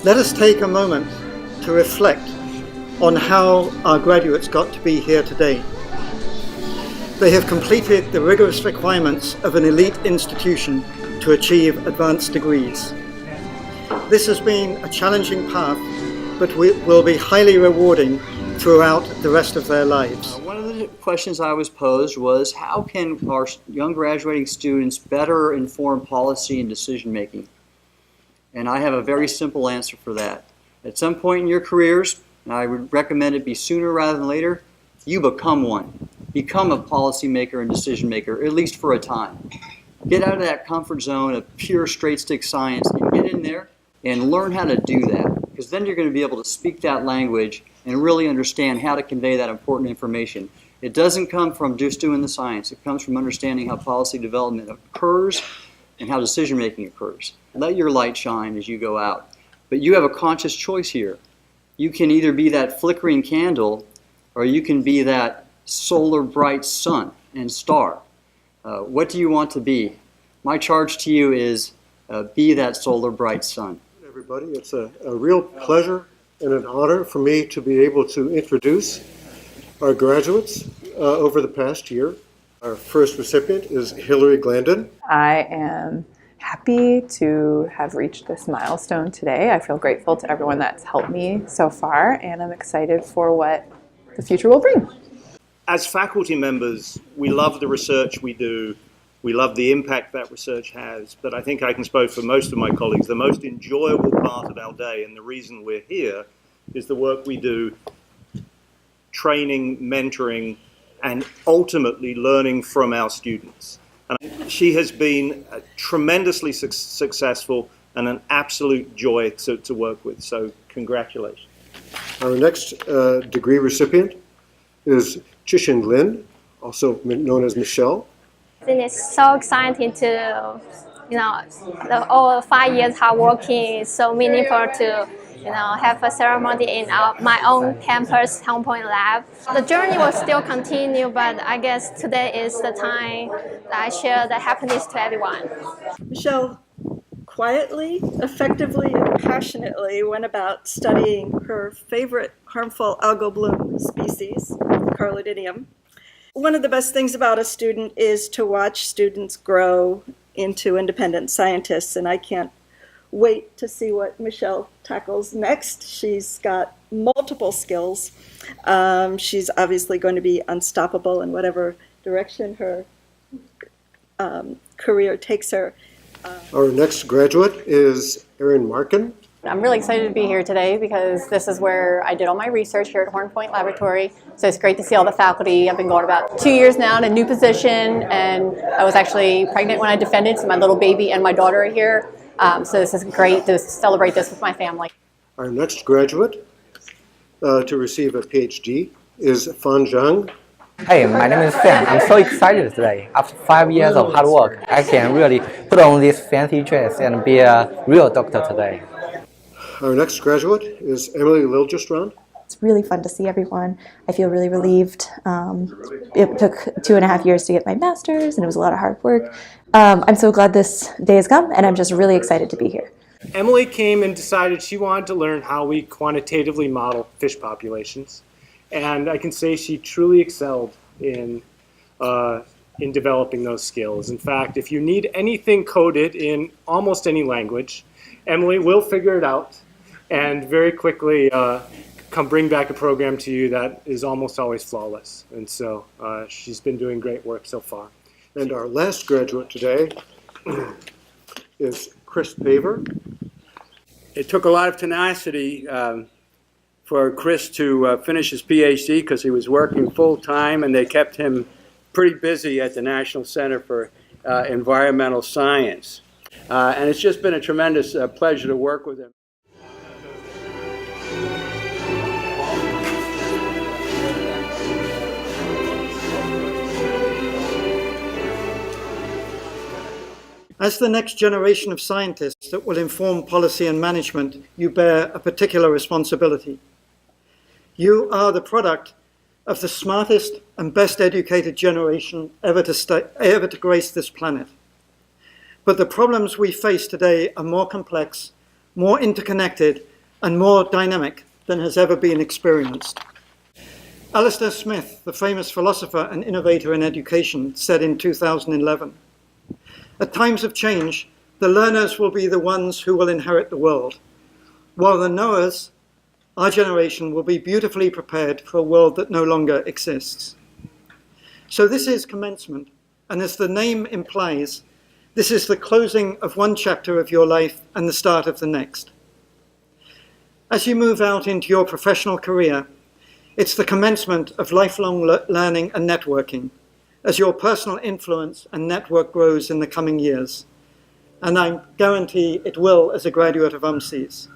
Let us take a moment to reflect on how our graduates got to be here today. They have completed the rigorous requirements of an elite institution to achieve advanced degrees. This has been a challenging path, but will be highly rewarding throughout the rest of their lives. One of the questions I was posed was, how can our young graduating students better inform policy and decision making? And I have a very simple answer for that. At some point in your careers, and I would recommend it be sooner rather than later, you become one. Become a policymaker and decision maker, at least for a time. Get out of that comfort zone of pure straight stick science and get in there and learn how to do that. Because then you're going to be able to speak that language and really understand how to convey that important information. It doesn't come from just doing the science. It comes from understanding how policy development occurs and how decision making occurs. Let your light shine as you go out. But you have a conscious choice here. You can either be that flickering candle or you can be that solar bright sun and star. What do you want to be? My charge to you is be that solar bright sun. Everybody, it's a real pleasure and an honor for me to be able to introduce our graduates over the past year. Our first recipient is Hillary GLANDON. I am happy to have reached this milestone today. I feel grateful to everyone that's helped me so far, and I'm excited for what the future will bring. As faculty members, we love the research we do. We love the impact that research has, but I think I can speak for most of my colleagues. The most enjoyable part of our day, and the reason we're here, is the work we do training, mentoring, and ultimately learning from our students. And she has been tremendously successful and an absolute joy to work with, so congratulations. Our next degree recipient is Chishin Lin, also known as Michelle. I think it's so exciting to, all 5 years hard working is so meaningful to, have a ceremony in my own campus, Hong Point Lab. The journey will still continue, but I guess today is the time that I share the happiness to everyone. Michelle quietly, effectively, and passionately went about studying her favorite harmful algal bloom species, Carlodinium. One of the best things about a student is to watch students grow into independent scientists, and I can't wait to see what Michelle tackles next. She's got multiple skills. She's obviously going to be unstoppable in whatever direction her career takes her. Our next graduate is ERIN MARKIN. I'm really excited to be here today because this is where I did all my research here at Horn Point Laboratory. So it's great to see all the faculty. I've been going about 2 years now in a new position, and I was actually pregnant when I defended, so my little baby and my daughter are here. So this is great to celebrate this with my family. Our next graduate to receive a PhD is ZHANG. Hey, my name is Sam. I'm so excited today. After 5 years of hard work, I can really put on this fancy dress and be a real doctor today. Our next graduate is LILJESTRAND. It's really fun to see everyone. I feel really relieved. It took 2.5 years to get my master's, and it was a lot of hard work. I'm so glad this day has come, and I'm just really excited to be here. Emily came and decided she wanted to learn how we quantitatively model fish populations. And I can say she truly excelled in developing those skills. In fact, if you need anything coded in almost any language, Emily will figure it out and very quickly come bring back a program to you that is almost always flawless. And so she's been doing great work so far. And our last graduate today is Chris Paver. It took a lot of tenacity for Chris to finish his PhD because he was working full-time, and they kept him pretty busy at the National Center for Environmental Science. And it's just been a tremendous pleasure to work with him. As the next generation of scientists that will inform policy and management, you bear a particular responsibility. You are the product of the smartest and best educated generation ever to grace this planet. But the problems we face today are more complex, more interconnected, and more dynamic than has ever been experienced. Alistair Smith, the famous philosopher and innovator in education, said in 2011, "At times of change, the learners will be the ones who will inherit the world, while the knowers, our generation, will be beautifully prepared for a world that no longer exists." So this is commencement, and as the name implies, this is the closing of one chapter of your life and the start of the next. As you move out into your professional career, it's the commencement of lifelong learning and networking, as your personal influence and network grows in the coming years. And I guarantee it will as a graduate of UMCES.